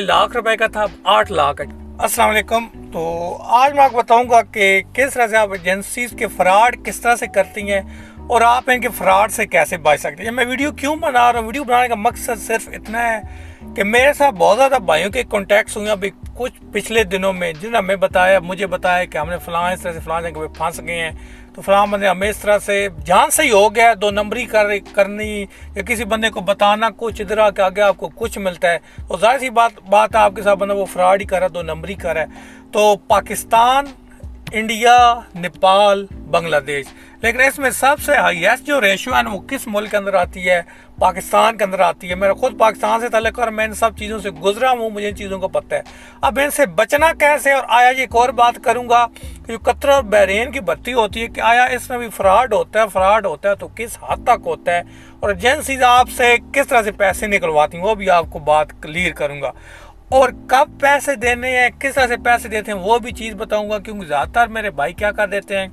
लाख रुपए का था, 8 लाख है। अस्सलाम वालेकुम। तो आज मैं आपको बताऊंगा कि किस तरह से आप एजेंसीज के फ्रॉड किस तरह से करती हैं और आप इनके फ्रॉड से कैसे बच सकते हैं। मैं वीडियो क्यों बना रहा हूँ, वीडियो बनाने का मकसद सिर्फ इतना है कि मेरे साथ बहुत ज़्यादा भाइयों के कॉन्टैक्ट्स हुए अभी कुछ पिछले दिनों में, जिन्होंने मुझे बताया कि हमने फ़लाँ इस तरह से फ़लाँ जगह पे फंस गए हैं, तो फलां बंदे हमें इस तरह से जान से ही हो गया, दो नंबरी करनी या किसी बंदे को बताना कुछ, इधर आके आगे आपको कुछ मिलता है, तो जाहिर सी बात है आपके साथ बंदा वो फ्रॉड ही कर रहा है, दो नंबरी कर रहा है। तो पाकिस्तान, इंडिया, नेपाल, बांग्लादेश, लेकिन इसमें सबसे हाईएस्ट जो रेशियो है वो किस मुल्क के अंदर आती है? पाकिस्तान के अंदर आती है। मेरा खुद पाकिस्तान से ताल्लुक और मैं इन सब चीज़ों से गुजरा हूँ, मुझे इन चीज़ों को पता है। अब इनसे बचना कैसे? और आया एक और बात करूँगा कि जो कतर और बहरीन की भर्ती होती है कि आया इसमें भी फ्रॉड होता है तो किस हद तक होता है, और एजेंसीज आपसे किस तरह से पैसे निकलवाती हैं वो भी आपको बात क्लियर करूँगा। और कब पैसे देने हैं, किस तरह से पैसे देते हैं वो भी चीज़ बताऊंगा, क्योंकि ज़्यादातर मेरे भाई क्या कर देते हैं,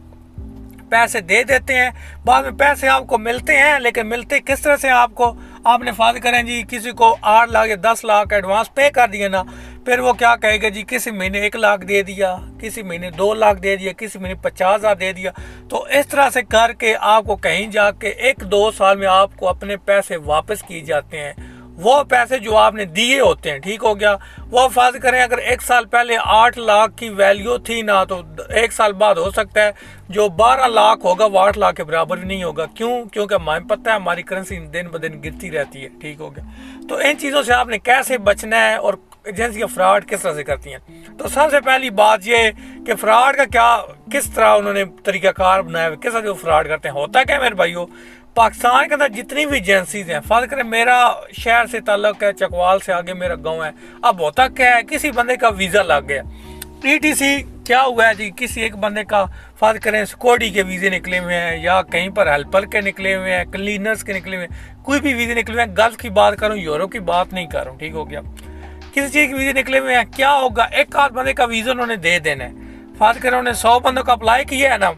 पैसे दे देते हैं, बाद में पैसे आपको मिलते हैं, लेकिन मिलते किस तरह से आपने फायदे करें जी, किसी को 8 लाख या 10 लाख एडवांस पे कर दिया ना, फिर वो क्या कहेगा जी, किसी महीने 1 लाख दे दिया, किसी महीने 2 लाख दे दिया, किसी महीने 50,000 दे दिया। तो इस तरह से करके आपको कहीं जाके 1-2 साल में आपको अपने पैसे वापस किए जाते हैं। वो पैसे जो आपने दिए होते हैं, ठीक हो गया, वो फर्ज करें अगर 1 साल पहले 8 लाख की वैल्यू थी ना, तो 1 साल बाद हो सकता है जो 12 लाख होगा वो 8 लाख के बराबर भी नहीं होगा। क्यों? क्योंकि हमें पता है हमारी करेंसी दिन ब दिन गिरती रहती है, ठीक हो गया। तो इन चीज़ों से आपने कैसे बचना है और एजेंसियाँ फ्रॉड किस तरह से करती हैं। तो सबसे पहली बात ये कि फ्रॉड का किस तरह उन्होंने तरीकाकार बनाया है, किस तरह से फ्रॉड करते हैं। होता क्या है मेरे भाइयों, पाकिस्तान के अंदर जितनी भी एजेंसीज हैं, फर्ज करें मेरा शहर से ताल्लुक है, चकवाल से आगे मेरा गांव है, अब होता क्या है, किसी बंदे का वीज़ा लग गया, ईटीसी क्या हुआ है जी, किसी एक बंदे का फर्ज करें सिक्योरिटी के वीज़े निकले हुए हैं, या कहीं पर हेल्पर के निकले हुए हैं, क्लीनर्स के निकले हुए हैं, कोई भी वीज़े निकले हुए हैं, गल्फ की बात करूँ, यूरोप की बात नहीं कर रहा हूँ, ठीक हो गया, किसी चीज़ के वीज़े निकले हुए हैं, क्या होगा, एक आध बंदे का वीज़ा उन्होंने दे देना है। फर्ज करें उन्होंने 100 बंदों का अप्लाई किया है ना,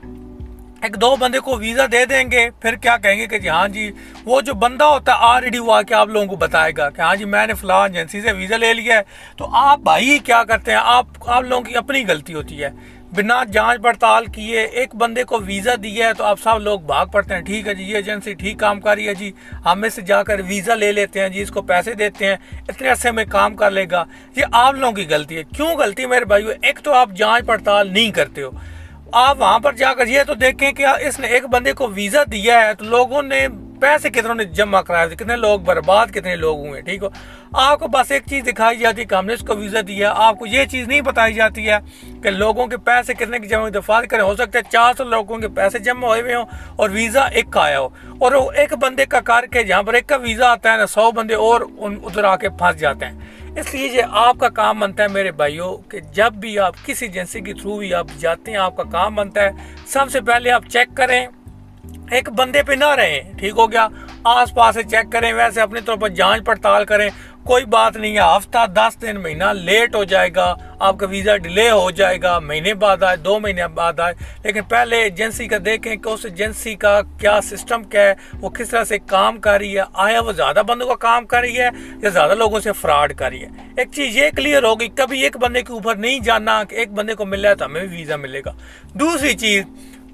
1-2 बंदे को वीज़ा दे देंगे, फिर क्या कहेंगे कि जी हाँ जी, वो जो बंदा होता है ऑलरेडी वो आके आप लोगों को बताएगा कि हाँ जी मैंने फलां एजेंसी से वीज़ा ले लिया है। तो आप भाई क्या करते हैं, आप लोगों की अपनी गलती होती है, बिना जांच पड़ताल किए एक बंदे को वीज़ा दिया है तो आप सब लोग भाग पड़ते हैं, ठीक है जी ये एजेंसी ठीक काम कर रही है जी, हम इससे जाकर वीज़ा ले लेते हैं जी, इसको पैसे देते हैं, इतने अरसे में काम कर लेगा। ये आप लोगों की गलती है। क्यों गलती मेरे भाइयों? एक तो आप जाँच पड़ताल नहीं करते हो, आप वहां पर जाकर ये तो देखें कि इसने एक बंदे को वीज़ा दिया है तो लोगों ने पैसे कितनों ने जमा कराए, कितने लोग बर्बाद, कितने लोग हुए, ठीक हो। आपको बस एक चीज़ दिखाई जाती है कि हमने इसको वीज़ा दिया, आपको ये चीज़ नहीं बताई जाती है कि लोगों के पैसे कितने की जमा हुए। दफात करें, हो सकता है 400 लोगों के पैसे जमा हुए हों और वीज़ा एक का आया हो, और वो एक बंदे का करके जहाँ पर एक का वीज़ा आता है ना, 100 बंदे और उधर आके फंस जाते हैं। इसलिए ये आपका काम बनता है मेरे भाइयों कि जब भी आप किसी एजेंसी के थ्रू भी आप जाते हैं, आपका काम बनता है सबसे पहले आप चेक करें, एक बंदे पे ना रहें, ठीक हो गया, आस पास से चेक करें, वैसे अपने तौर पर जांच पड़ताल करें। कोई बात नहीं है, हफ्ता 10 दिन महीना लेट हो जाएगा, आपका वीज़ा डिले हो जाएगा, महीने बाद आए, 2 महीने बाद आए, लेकिन पहले एजेंसी का देखें कि उस एजेंसी का क्या सिस्टम क्या है, वो किस तरह से काम कर रही है, आया वो ज़्यादा बंदों का काम कर रही है या ज़्यादा लोगों से फ्रॉड कर रही है। एक चीज़ ये क्लियर होगी, कभी एक बंदे के ऊपर नहीं जाना कि एक बंदे को मिल रहा है तो हमें भी वीज़ा मिलेगा। दूसरी चीज़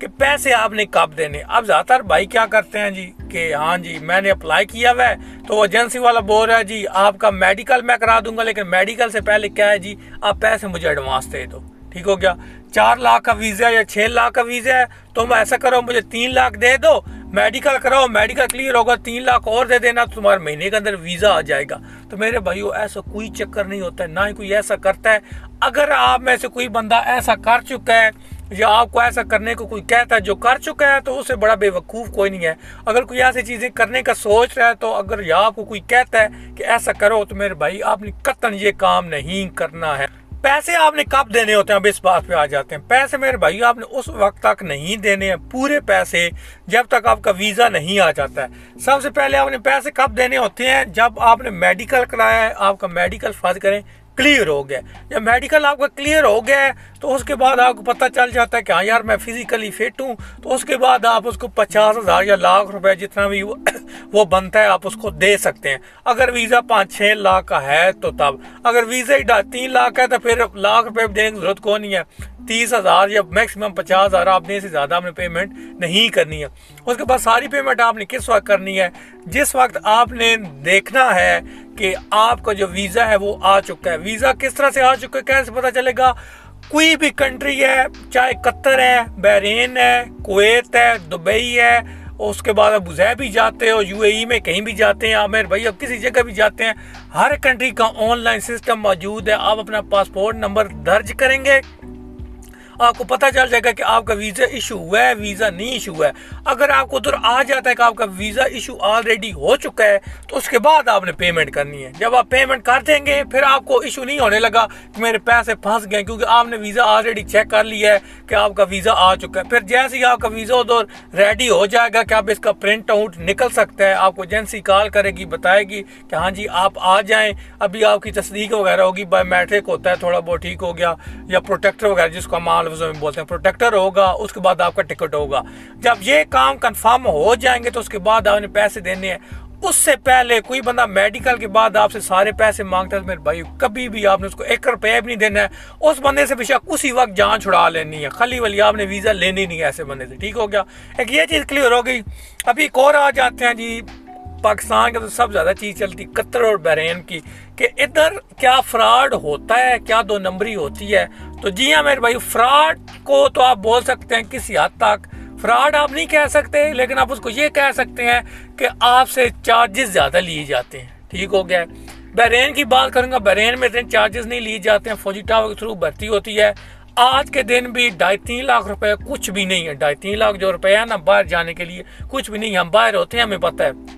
कि पैसे आपने कब देने। अब ज़्यादातर भाई क्या करते हैं जी कि हाँ जी मैंने अप्लाई किया हुआ है, तो एजेंसी वाला बोल रहा है जी आपका मेडिकल मैं करा दूंगा, लेकिन मेडिकल से पहले क्या है जी, आप पैसे मुझे एडवांस दे दो, ठीक हो गया। 4 लाख का वीज़ा या 6 लाख का वीज़ा है, तो मैं ऐसा करो मुझे 3 लाख दे दो, मेडिकल कराओ, मेडिकल क्लियर होगा, 3 लाख और दे देना, तो तुम्हारे महीने के अंदर वीज़ा आ जाएगा। तो मेरे भाइयों ऐसा कोई चक्कर नहीं होता है, ना ही कोई ऐसा करता है। अगर आप में से कोई बंदा ऐसा कर चुका है या आपको ऐसा करने को कोई कहता है जो कर चुका है, तो उससे बड़ा बेवकूफ़ कोई नहीं है। अगर कोई ऐसी चीज़ें करने का सोच रहा है, तो अगर या आपको कोई कहता है कि ऐसा करो, तो मेरे भाई आपने कतई ये काम नहीं करना है। पैसे आपने कब देने होते हैं, अब इस बात पे आ जाते हैं। पैसे मेरे भाई आपने उस वक्त तक नहीं देने हैं, पूरे पैसे जब तक आपका वीज़ा नहीं आ जाता है। सबसे पहले आपने पैसे कब देने होते हैं, जब आपने मेडिकल कराया है, आपका मेडिकल फर्ज करें क्लियर हो गया। जब मेडिकल आपका क्लियर हो गया है तो उसके बाद आपको पता चल जाता है कि हाँ यार मैं फिजिकली फिट हूँ, तो उसके बाद आप उसको 50,000 या लाख रुपए जितना भी वो बनता है आप उसको दे सकते हैं। अगर वीज़ा 5-6 लाख का है तो तब, अगर वीज़ा ही 3 लाख का है तो फिर लाख रुपए देने की जरूरत कौन नहीं है। 30,000 या मैक्सिमम 50,000 आपने से ज़्यादा आपने पेमेंट नहीं करनी है। उसके बाद सारी पेमेंट आपने किस वक्त करनी है, जिस वक्त आपने देखना है कि आपका जो वीज़ा है वो आ चुका है। वीज़ा किस तरह से आ चुका है, कैसे पता चलेगा? कोई भी कंट्री है, चाहे कतर है, बहरीन है, कुवैत है, दुबई है, उसके बाद अबू धाबी जाते हो, यूएई में कहीं भी जाते हैं आमिर भाई, अब किसी जगह भी जाते हैं, हर कंट्री का ऑनलाइन सिस्टम मौजूद है। आप अपना पासपोर्ट नंबर दर्ज करेंगे, आपको पता चल जाएगा कि आपका वीज़ा इशू हुआ है, वीज़ा नहीं इशू हुआ है। अगर आपको उधर आ जाता है कि आपका वीज़ा इशू ऑलरेडी हो चुका है तो उसके बाद आपने पेमेंट करनी है। जब आप पेमेंट कर देंगे फिर आपको इशू नहीं होने लगा कि मेरे पैसे फंस गए, क्योंकि आपने वीज़ा ऑलरेडी चेक कर लिया है कि आपका वीज़ा आ चुका है। फिर जैसे ही आपका वीज़ा उधर रेडी हो जाएगा कि आप इसका प्रिंट आउट निकल सकता है, आपको एजेंसी कॉल करेगी, बताएगी कि हाँ जी आप आ जाएँ। अभी आपकी तस्दीक वगैरह होगी, बायोमेट्रिक होता है, थोड़ा बहुत ठीक हो गया, या प्रोटेक्टर वगैरह जिसको माल में बोलते हैं, प्रोटेक्टर होगा, उसके बाद आपका टिकट होगा। जब ये काम कंफर्म हो जाएंगे तो उसके बाद आपने पैसे देने हैं। उससे पहले कोई बंदा मेडिकल के बाद आपसे सारे पैसे मांगता है, मेरे भाई कभी भी आपने उसको 1 रुपया भी नहीं देना है। उस बंदे से बेशक उसी वक्त जान छुड़ा लेनी है, खली वली आपने वीज़ा लेनी नहीं है ऐसे बंदे से। ठीक हो गया, एक ये चीज़ क्लियर हो गई। अभी एक और आ जाते हैं जी, पाकिस्तान का तो सब ज़्यादा चीज़ चलती कतर और बहरीन की, कि इधर क्या फ्रॉड होता है, क्या 2 नंबरी होती है। तो जी हाँ मेरे भाई, फ्रॉड को तो आप बोल सकते हैं किसी हद तक, फ्रॉड आप नहीं कह सकते, लेकिन आप उसको ये कह सकते हैं कि आपसे चार्जेस ज़्यादा लिए जाते हैं। ठीक हो गया। बहरीन की बात करूँगा, बहरीन में इतने चार्जेस नहीं लिए जाते हैं, फौजी टावर के थ्रू भर्ती होती है। आज के दिन भी 2.5-3 लाख रुपए कुछ भी नहीं है। 2.5-3 लाख जो रुपए है ना बाहर जाने के लिए कुछ भी नहीं। हम बाहर होते हैं, हमें पता है।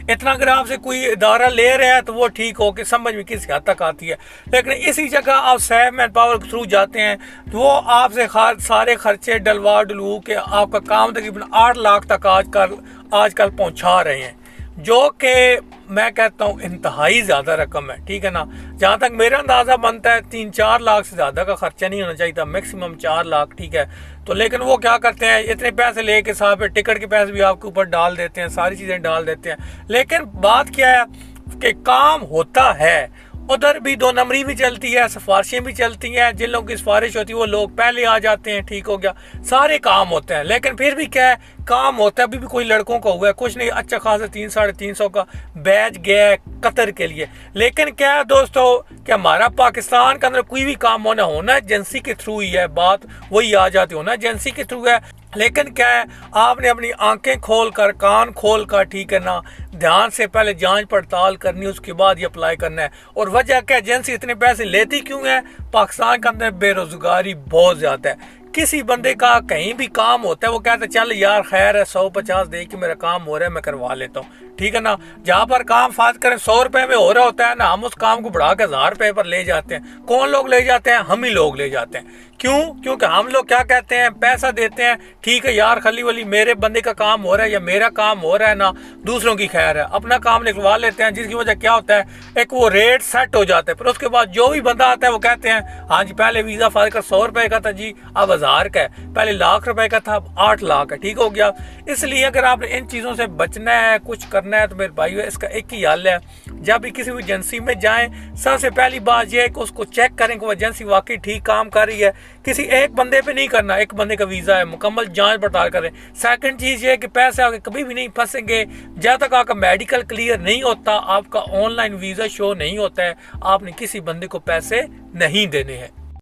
इतना अगर आपसे कोई इदारा ले रहा है तो वो ठीक हो कि समझ में किस हद तक आती है, लेकिन इसी जगह आप सेफ मैन पावर के थ्रू जाते हैं तो वो आपसे सारे खर्चे डलवा डलू के आपका काम तकरीबन 8 लाख तक आजकल पहुंचा रहे हैं, जो कि मैं कहता हूँ इंतहाई ज़्यादा रकम है। ठीक है ना, जहाँ तक मेरा अंदाज़ा बनता है 3-4 लाख से ज़्यादा का खर्चा नहीं होना चाहिए था, मैक्सिमम 4 लाख। ठीक है, तो लेकिन वो क्या करते हैं, इतने पैसे लेके साथ पे टिकट के पैसे भी आपके ऊपर डाल देते हैं, सारी चीज़ें डाल देते हैं। लेकिन बात क्या है कि काम होता है, उधर भी 2 नंबरी भी चलती है, सिफारिशें भी चलती हैं। जिन लोगों की सिफारिश होती है वो लोग पहले आ जाते हैं। ठीक हो गया, सारे काम होते हैं, लेकिन फिर भी क्या है, काम होता है। अभी भी कोई लड़कों का हुआ है कुछ नहीं, अच्छा खासा 300-350 का बैच गया है कतर के लिए। लेकिन क्या है दोस्तों कि हमारा पाकिस्तान के अंदर कोई भी काम होना एजेंसी के थ्रू ही है, बात वही आ जाती होना एजेंसी के थ्रू है। लेकिन क्या है, आपने अपनी आंखें खोल कर, कान खोल कर, ठीक है ना, ध्यान से पहले जांच पड़ताल करनी, उसके बाद ये अप्लाई करना है। और वजह क्या, एजेंसी इतने पैसे लेती क्यों है? पाकिस्तान के अंदर बेरोजगारी बहुत ज़्यादा है। किसी बंदे का कहीं भी काम होता है वो कहता है चल यार खैर है 150 दे कि मेरा काम हो रहा है मैं करवा लेता हूँ। ठीक है ना, जहाँ पर काम फात करें 100 रुपए में हो रहा होता है ना, हम उस काम को बढ़ा के 1000 रुपए पर ले जाते हैं। कौन लोग ले जाते हैं? हम ही लोग ले जाते हैं। क्यों? क्योंकि हम लोग क्या कहते हैं, पैसा देते हैं, ठीक है यार खली वली मेरे बंदे का काम हो रहा है या मेरा काम हो रहा है ना, दूसरों की खैर है, अपना काम निकलवा लेते हैं। जिसकी वजह क्या होता है, एक वो रेट सेट हो जाता है। फिर उसके बाद जो भी बंदा आता है वो कहते हैं हाँ जी पहले वीजा फाइल कर 100 रुपए का था जी, अब 1000 का है, पहले लाख रुपए का था अब 8 लाख है। ठीक हो गया। इसलिए अगर आपने इन चीज़ों से बचना है, कुछ करना है, तो मेरे भाई इसका एक ही हल है, जब भी किसी भी एजेंसी में जाएं सबसे पहली बात यह है कि उसको चेक करें कि वो एजेंसी वाकई ठीक काम कर रही है। किसी एक बंदे पे नहीं करना, एक बंदे का वीज़ा है, मुकम्मल जांच पड़ताल करें। सेकंड चीज़ ये है कि पैसे आगे कभी भी नहीं फंसेंगे जब तक आपका मेडिकल क्लियर नहीं होता, आपका ऑनलाइन वीज़ा शो नहीं होता है, आपने किसी बंदे को पैसे नहीं देने हैं।